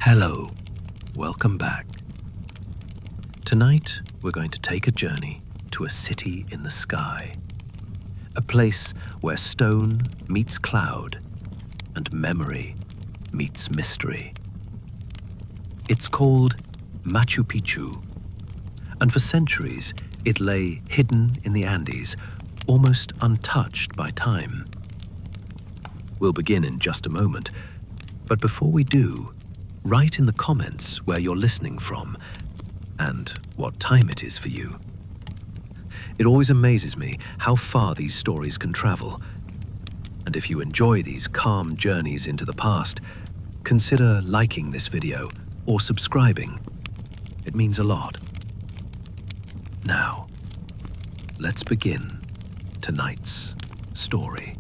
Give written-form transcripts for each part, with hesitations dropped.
Hello, welcome back. Tonight, we're going to take a journey to a city in the sky. A place where stone meets cloud and memory meets mystery. It's called Machu Picchu, and for centuries it lay hidden in the Andes, almost untouched by time. We'll begin in just a moment, but before we do, write in the comments where you're listening from and what time it is for you. It always amazes me how far these stories can travel. And if you enjoy these calm journeys into the past, consider liking this video or subscribing. It means a lot. Now, let's begin tonight's story.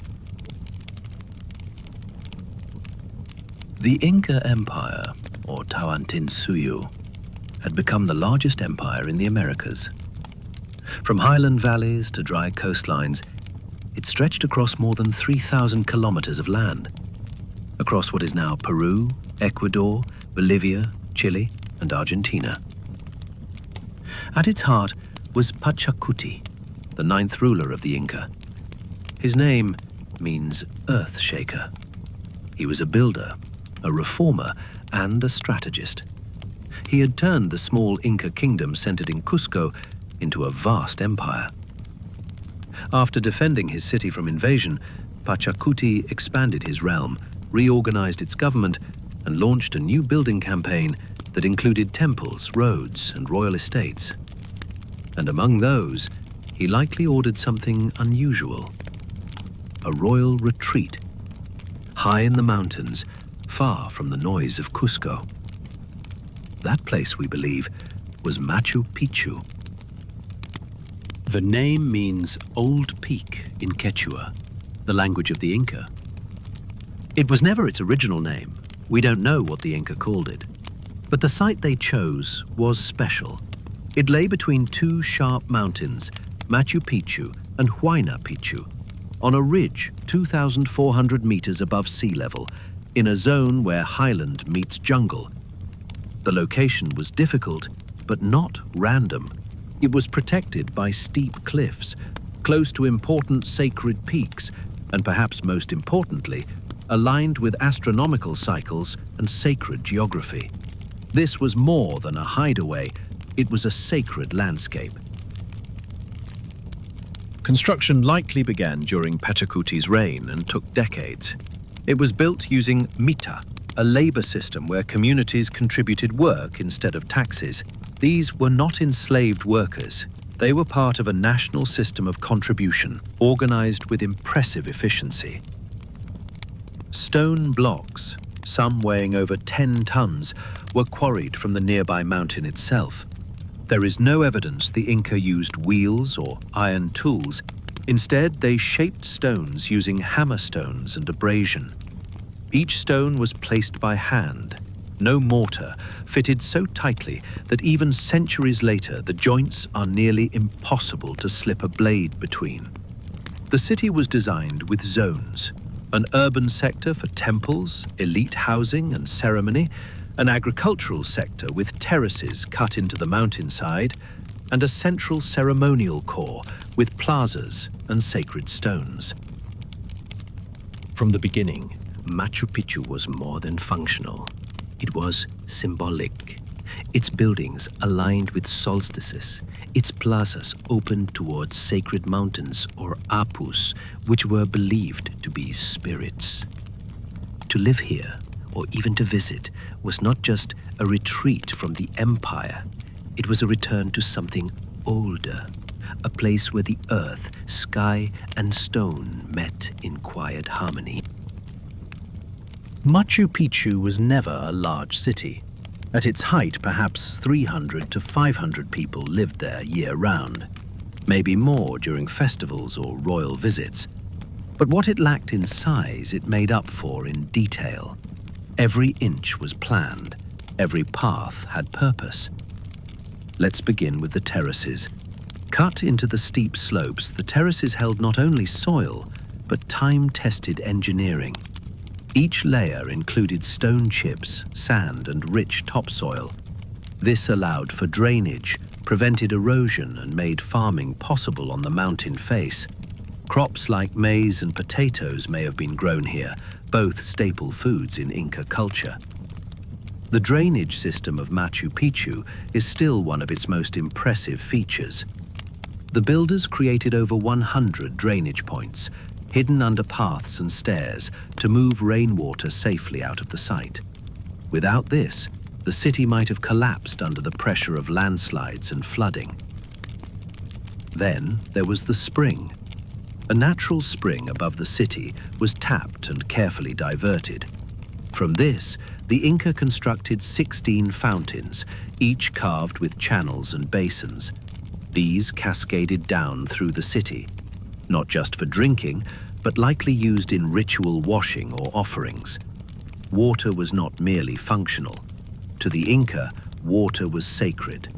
The Inca Empire, or Tawantinsuyu, had become the largest empire in the Americas. From highland valleys to dry coastlines, it stretched across more than 3,000 kilometers of land, across what is now Peru, Ecuador, Bolivia, Chile, and Argentina. At its heart was Pachacuti, the ninth ruler of the Inca. His name means earth shaker. He was a builder, a reformer, and a strategist. He had turned the small Inca kingdom centered in Cusco into a vast empire. After defending his city from invasion, Pachacuti expanded his realm, reorganized its government, and launched a new building campaign that included temples, roads, and royal estates. And among those, he likely ordered something unusual: a royal retreat, high in the mountains, far from the noise of Cusco. That place, we believe, was Machu Picchu. The name means Old Peak in Quechua, the language of the Inca. It was never its original name. We don't know what the Inca called it. But the site they chose was special. It lay between two sharp mountains, Machu Picchu and Huayna Picchu, on a ridge 2,400 meters above sea level, in a zone where highland meets jungle. The location was difficult, but not random. It was protected by steep cliffs, close to important sacred peaks, and perhaps most importantly, aligned with astronomical cycles and sacred geography. This was more than a hideaway, it was a sacred landscape. Construction likely began during Pachacuti's reign and took decades. It was built using mita, a labor system where communities contributed work instead of taxes. These were not enslaved workers. They were part of a national system of contribution, organized with impressive efficiency. Stone blocks, some weighing over 10 tons, were quarried from the nearby mountain itself. There is no evidence the Inca used wheels or iron tools. Instead, they shaped stones using hammerstones and abrasion. Each stone was placed by hand, no mortar, fitted so tightly that even centuries later the joints are nearly impossible to slip a blade between. The city was designed with zones: an urban sector for temples, elite housing and ceremony, an agricultural sector with terraces cut into the mountainside, and a central ceremonial core with plazas and sacred stones. From the beginning, Machu Picchu was more than functional. It was symbolic. Its buildings aligned with solstices, its plazas opened towards sacred mountains or apus, which were believed to be spirits. To live here, or even to visit, was not just a retreat from the empire. It was a return to something older, a place where the earth, sky, and stone met in quiet harmony. Machu Picchu was never a large city. At its height, perhaps 300 to 500 people lived there year-round, maybe more during festivals or royal visits. But what it lacked in size, it made up for in detail. Every inch was planned, every path had purpose. Let's begin with the terraces. Cut into the steep slopes, the terraces held not only soil, but time-tested engineering. Each layer included stone chips, sand, and rich topsoil. This allowed for drainage, prevented erosion, and made farming possible on the mountain face. Crops like maize and potatoes may have been grown here, both staple foods in Inca culture. The drainage system of Machu Picchu is still one of its most impressive features. The builders created over 100 drainage points, hidden under paths and stairs, to move rainwater safely out of the site. Without this, the city might have collapsed under the pressure of landslides and flooding. Then there was the spring. A natural spring above the city was tapped and carefully diverted. From this, the Inca constructed 16 fountains, each carved with channels and basins. These cascaded down through the city, not just for drinking, but likely used in ritual washing or offerings. Water was not merely functional. To the Inca, water was sacred.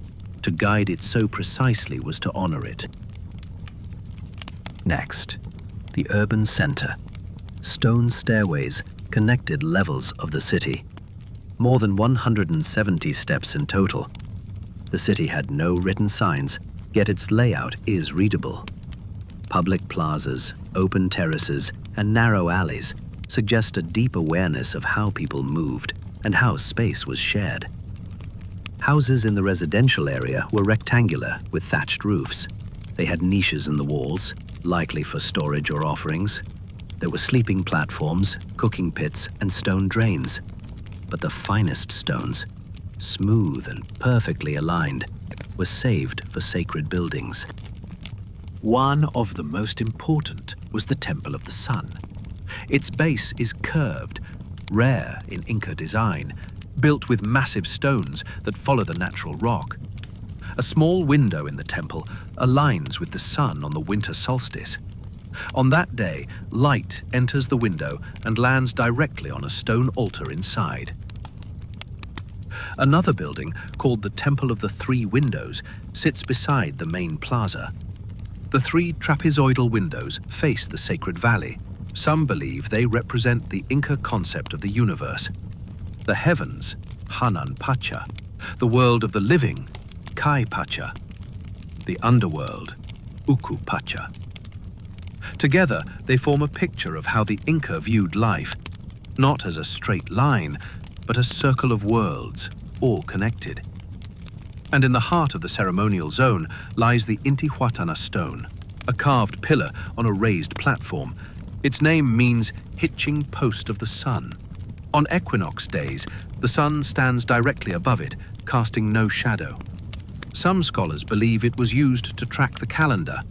To guide it so precisely was to honor it. Next, the urban center. Stone stairways connected levels of the city. More than 170 steps in total. The city had no written signs, yet its layout is readable. Public plazas, open terraces, and narrow alleys suggest a deep awareness of how people moved and how space was shared. Houses in the residential area were rectangular with thatched roofs. They had niches in the walls, likely for storage or offerings. There were sleeping platforms, cooking pits, and stone drains. But the finest stones, smooth and perfectly aligned, were saved for sacred buildings. One of the most important was the Temple of the Sun. Its base is curved, rare in Inca design, built with massive stones that follow the natural rock. A small window in the temple aligns with the sun on the winter solstice. On that day, light enters the window and lands directly on a stone altar inside. Another building, called the Temple of the Three Windows, sits beside the main plaza. The three trapezoidal windows face the sacred valley. Some believe they represent the Inca concept of the universe. The heavens, Hanan Pacha, the world of the living, Kai Pacha, the underworld, Uku Pacha. Together, they form a picture of how the Inca viewed life, not as a straight line, but a circle of worlds, all connected. And in the heart of the ceremonial zone lies the Intihuatana stone, a carved pillar on a raised platform. Its name means hitching post of the sun. On equinox days, the sun stands directly above it, casting no shadow. Some scholars believe it was used to track the calendar.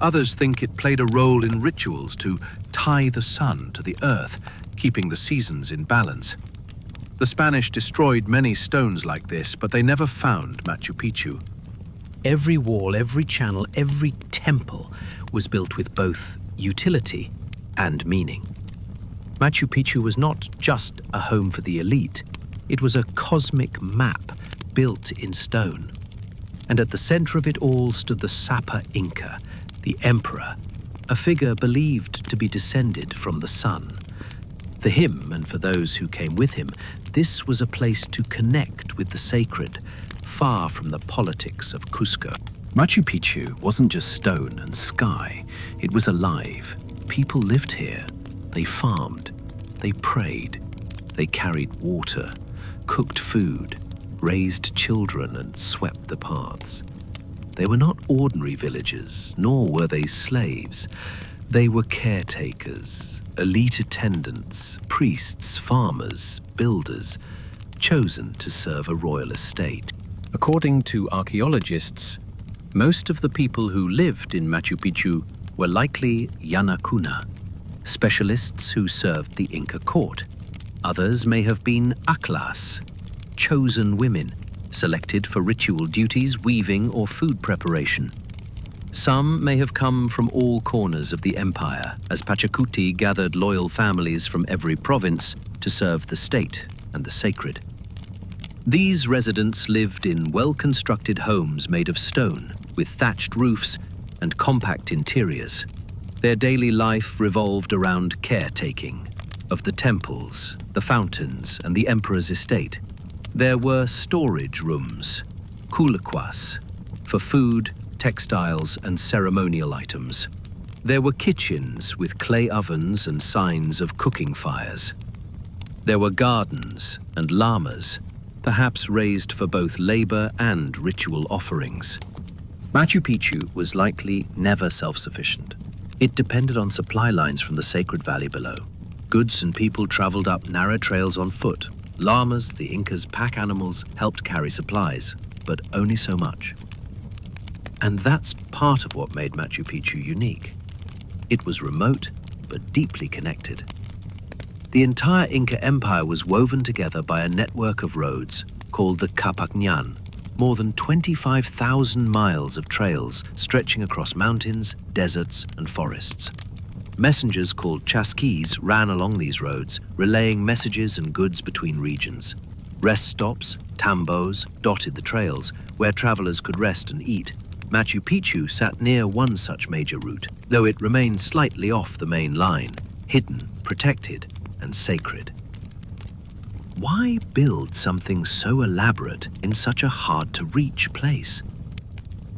Others think it played a role in rituals to tie the sun to the earth, keeping the seasons in balance. The Spanish destroyed many stones like this, but they never found Machu Picchu. Every wall, every channel, every temple was built with both utility and meaning. Machu Picchu was not just a home for the elite. It was a cosmic map built in stone. And at the center of it all stood the Sapa Inca, the emperor, a figure believed to be descended from the sun. For him, and for those who came with him, this was a place to connect with the sacred, far from the politics of Cusco. Machu Picchu wasn't just stone and sky, it was alive. People lived here. They farmed, they prayed, they carried water, cooked food, raised children, and swept the paths. They were not ordinary villagers, nor were they slaves. They were caretakers, elite attendants, priests, farmers, builders, chosen to serve a royal estate. According to archaeologists, most of the people who lived in Machu Picchu were likely Yanakuna, specialists who served the Inca court. Others may have been Aklas, chosen women, selected for ritual duties, weaving, or food preparation. Some may have come from all corners of the empire, as Pachacuti gathered loyal families from every province to serve the state and the sacred. These residents lived in well-constructed homes made of stone, with thatched roofs and compact interiors. Their daily life revolved around caretaking, of the temples, the fountains, and the emperor's estate, there were storage rooms, kulaquas, for food, textiles, and ceremonial items. There were kitchens with clay ovens and signs of cooking fires. There were gardens and llamas, perhaps raised for both labor and ritual offerings. Machu Picchu was likely never self-sufficient. It depended on supply lines from the sacred valley below. Goods and people traveled up narrow trails on foot. Llamas, the Incas' pack animals, helped carry supplies, but only so much. And that's part of what made Machu Picchu unique. It was remote, but deeply connected. The entire Inca Empire was woven together by a network of roads called the Capacñan, more than 25,000 miles of trails stretching across mountains, deserts, and forests. Messengers called chasquis ran along these roads, relaying messages and goods between regions. Rest stops, tambos, dotted the trails, where travelers could rest and eat. Machu Picchu sat near one such major route, though it remained slightly off the main line, hidden, protected, and sacred. Why build something so elaborate in such a hard-to-reach place?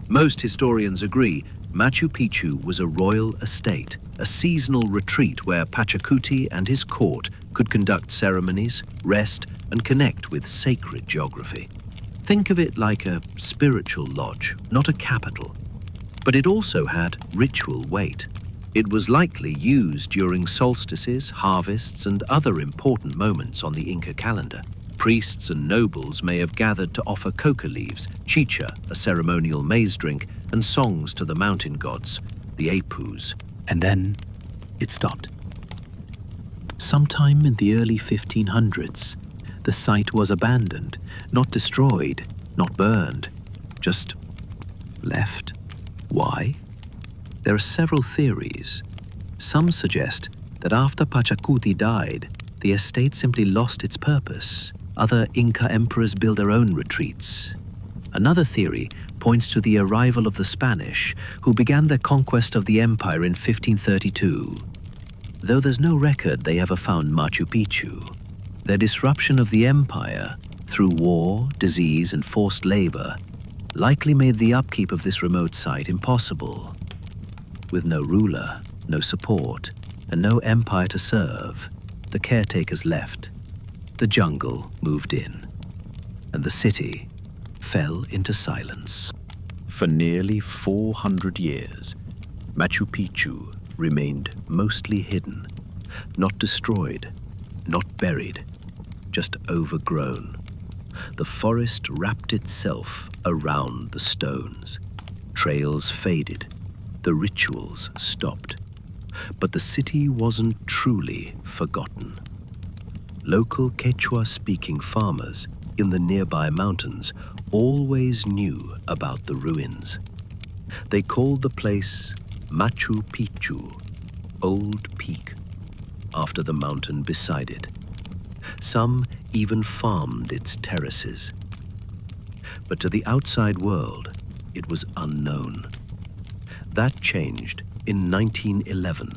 Most historians agree Machu Picchu was a royal estate, a seasonal retreat where Pachacuti and his court could conduct ceremonies, rest, and connect with sacred geography. Think of it like a spiritual lodge, not a capital. But it also had ritual weight. It was likely used during solstices, harvests, and other important moments on the Inca calendar. Priests and nobles may have gathered to offer coca leaves, chicha, a ceremonial maize drink, and songs to the mountain gods, the Apus. And then it stopped. Sometime in the early 1500s, the site was abandoned, not destroyed, not burned, just left. Why? There are several theories. Some suggest that after Pachacuti died, the estate simply lost its purpose. Other Inca emperors built their own retreats. Another theory points to the arrival of the Spanish, who began their conquest of the empire in 1532. Though there's no record they ever found Machu Picchu, their disruption of the empire through war, disease, and forced labor likely made the upkeep of this remote site impossible. With no ruler, no support, and no empire to serve, the caretakers left. The jungle moved in, and the city fell into silence. For nearly 400 years, Machu Picchu remained mostly hidden, not destroyed, not buried, just overgrown. The forest wrapped itself around the stones. Trails faded. The rituals stopped, but the city wasn't truly forgotten. Local Quechua-speaking farmers in the nearby mountains always knew about the ruins. They called the place Machu Picchu, Old Peak, after the mountain beside it. Some even farmed its terraces. But to the outside world, it was unknown. That changed in 1911,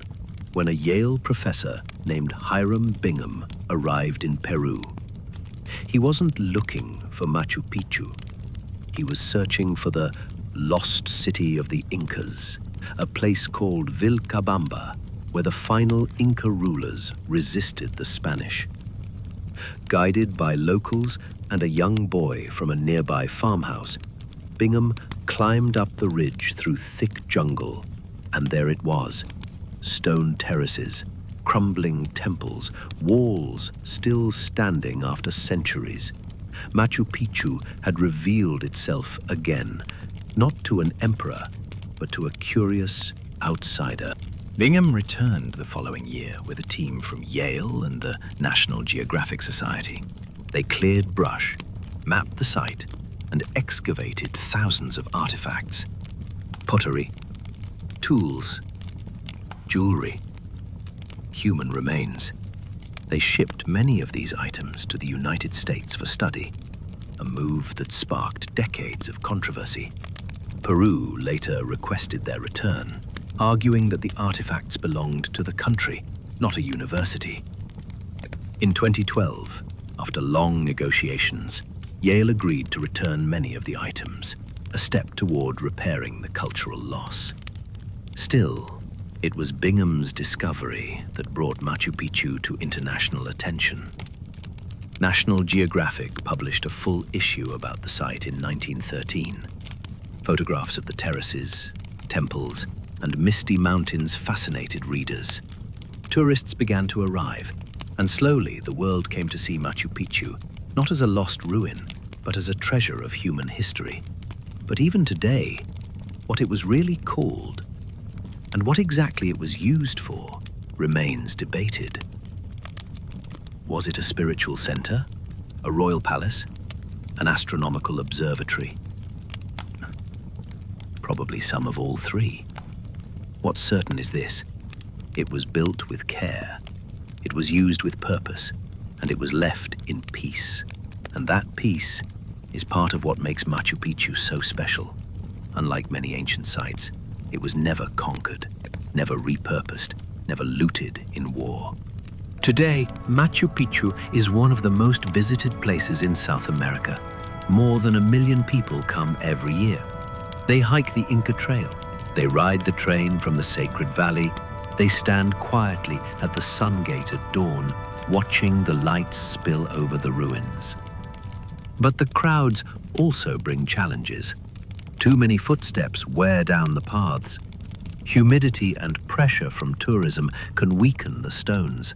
when a Yale professor named Hiram Bingham arrived in Peru. He wasn't looking for Machu Picchu. He was searching for the lost city of the Incas, a place called Vilcabamba, where the final Inca rulers resisted the Spanish. Guided by locals and a young boy from a nearby farmhouse, Bingham climbed up the ridge through thick jungle, and there it was. Stone terraces, crumbling temples, walls still standing after centuries. Machu Picchu had revealed itself again, not to an emperor, but to a curious outsider. Bingham returned the following year with a team from Yale and the National Geographic Society. They cleared brush, mapped the site, and excavated thousands of artifacts. Pottery, tools, jewelry, human remains. They shipped many of these items to the United States for study, a move that sparked decades of controversy. Peru later requested their return, arguing that the artifacts belonged to the country, not a university. In 2012, after long negotiations, Yale agreed to return many of the items, a step toward repairing the cultural loss. Still, it was Bingham's discovery that brought Machu Picchu to international attention. National Geographic published a full issue about the site in 1913. Photographs of the terraces, temples, and misty mountains fascinated readers. Tourists began to arrive, and slowly the world came to see Machu Picchu, not as a lost ruin, but as a treasure of human history. But even today, what it was really called, and what exactly it was used for, remains debated. Was it a spiritual center, a royal palace, an astronomical observatory? Probably some of all three. What's certain is this: it was built with care, it was used with purpose, and it was left in peace. And that peace is part of what makes Machu Picchu so special. Unlike many ancient sites, it was never conquered, never repurposed, never looted in war. Today, Machu Picchu is one of the most visited places in South America. More than 1 million people come every year. They hike the Inca Trail, they ride the train from the Sacred Valley, they stand quietly at the Sun Gate at dawn, watching the lights spill over the ruins. But the crowds also bring challenges. Too many footsteps wear down the paths. Humidity and pressure from tourism can weaken the stones.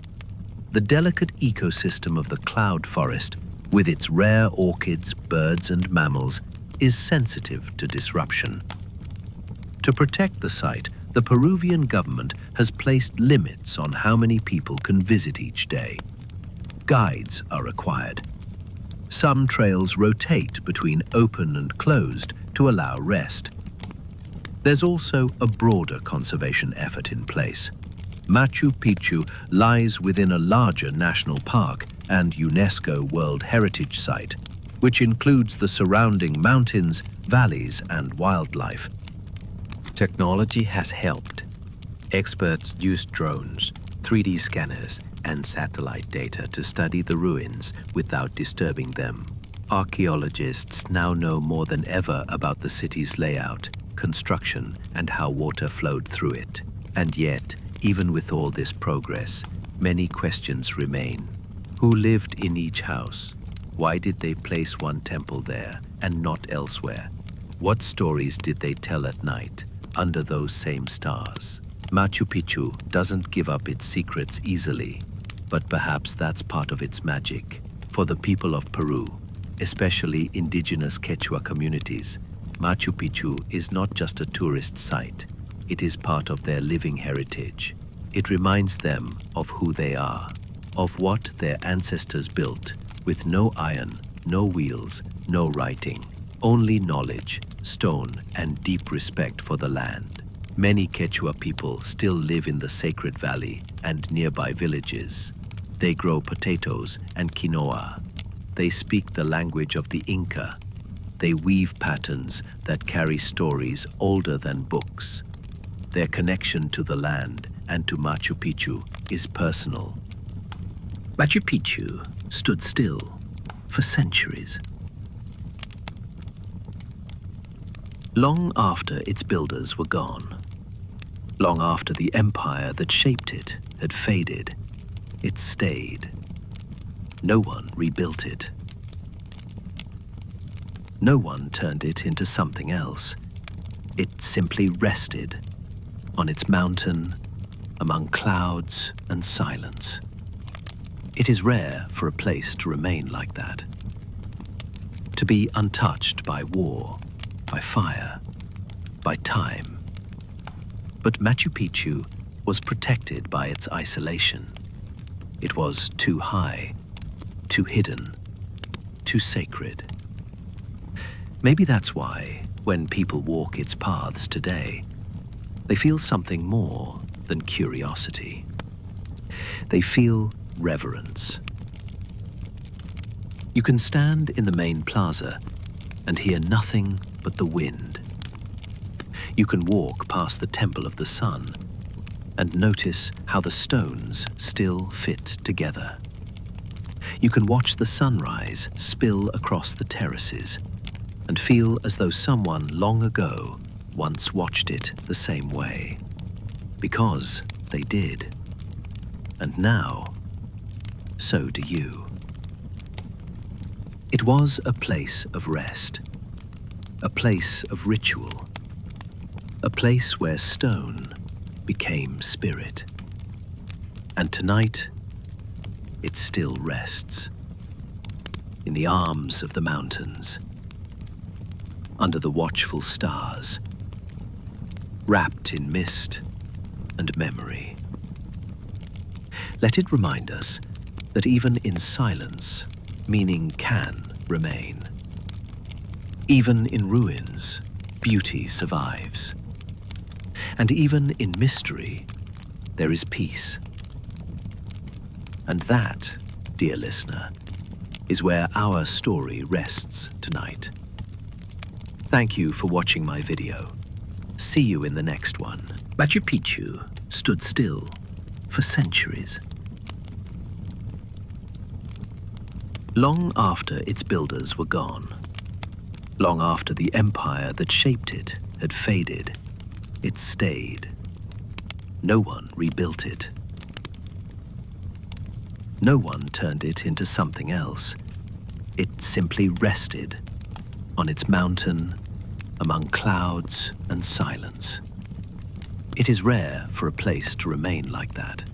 The delicate ecosystem of the cloud forest, with its rare orchids, birds, and mammals, is sensitive to disruption. To protect the site, the Peruvian government has placed limits on how many people can visit each day. Guides are required. Some trails rotate between open and closed to allow rest. There's also a broader conservation effort in place. Machu Picchu lies within a larger national park and UNESCO World Heritage Site, which includes the surrounding mountains, valleys, and wildlife. Technology has helped. Experts use drones, 3D scanners, and satellite data to study the ruins without disturbing them. Archaeologists now know more than ever about the city's layout, construction, and how water flowed through it. And yet, even with all this progress, many questions remain. Who lived in each house? Why did they place one temple there and not elsewhere? What stories did they tell at night under those same stars? Machu Picchu doesn't give up its secrets easily, but perhaps that's part of its magic. For the people of Peru, especially indigenous Quechua communities, Machu Picchu is not just a tourist site. It is part of their living heritage. It reminds them of who they are, of what their ancestors built, with no iron, no wheels, no writing, only knowledge, stone, and deep respect for the land. Many Quechua people still live in the Sacred Valley and nearby villages. They grow potatoes and quinoa. They speak the language of the Inca. They weave patterns that carry stories older than books. Their connection to the land and to Machu Picchu is personal. Machu Picchu stood still for centuries. Long after its builders were gone, long after the empire that shaped it had faded, it stayed. No one rebuilt it. No one turned it into something else. It simply rested on its mountain, among clouds and silence. It is rare for a place to remain like that, to be untouched by war, by fire, by time. But Machu Picchu was protected by its isolation. It was too high, too hidden, too sacred. Maybe that's why, when people walk its paths today, they feel something more than curiosity. They feel reverence. You can stand in the main plaza and hear nothing but the wind. You can walk past the Temple of the Sun and notice how the stones still fit together. You can watch the sunrise spill across the terraces and feel as though someone long ago once watched it the same way. Because they did. And now, so do you. It was a place of rest, a place of ritual, a place where stone became spirit. And tonight, it still rests in the arms of the mountains, under the watchful stars, wrapped in mist and memory. Let it remind us that even in silence, meaning can remain. Even in ruins, beauty survives. And even in mystery, there is peace. And that, dear listener, is where our story rests tonight. Thank you for watching my video. See you in the next one. Machu Picchu stood still for centuries. Long after its builders were gone, long after the empire that shaped it had faded, it stayed. No one rebuilt it. No one turned it into something else. It simply rested on its mountain among clouds and silence. It is rare for a place to remain like that,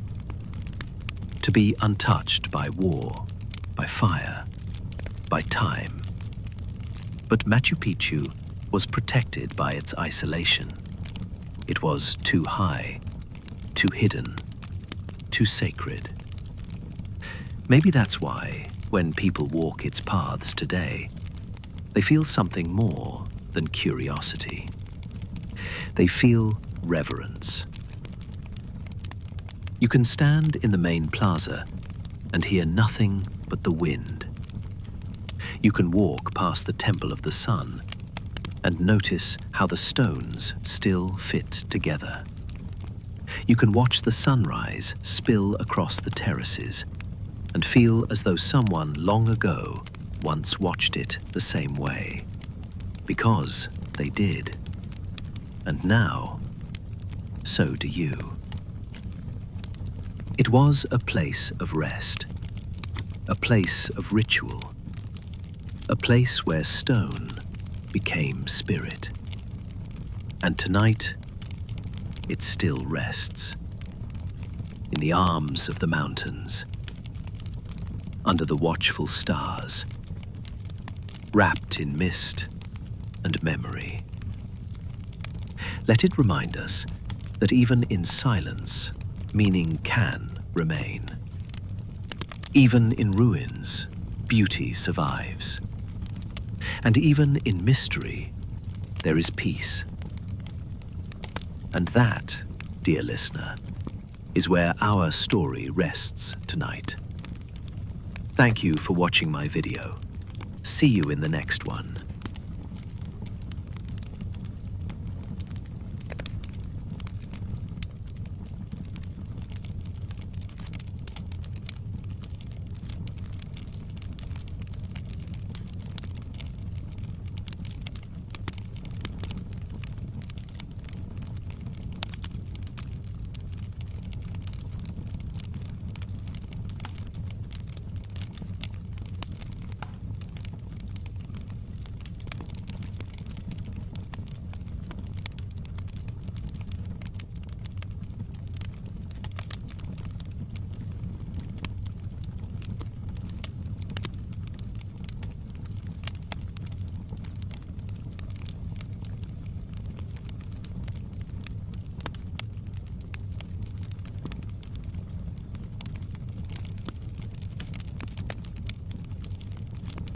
to be untouched by war, by fire, by time. But Machu Picchu was protected by its isolation. It was too high, too hidden, too sacred. Maybe that's why, when people walk its paths today, they feel something more than curiosity. They feel reverence. You can stand in the main plaza and hear nothing but the wind. You can walk past the Temple of the Sun and notice how the stones still fit together. You can watch the sunrise spill across the terraces and feel as though someone long ago once watched it the same way. Because they did. And now, so do you. It was a place of rest, a place of ritual, a place where stone became spirit. And tonight, it still rests in the arms of the mountains, under the watchful stars, wrapped in mist and memory. Let it remind us that even in silence, meaning can remain. Even in ruins, beauty survives. And even in mystery, there is peace. And that, dear listener, is where our story rests tonight. Thank you for watching my video. See you in the next one.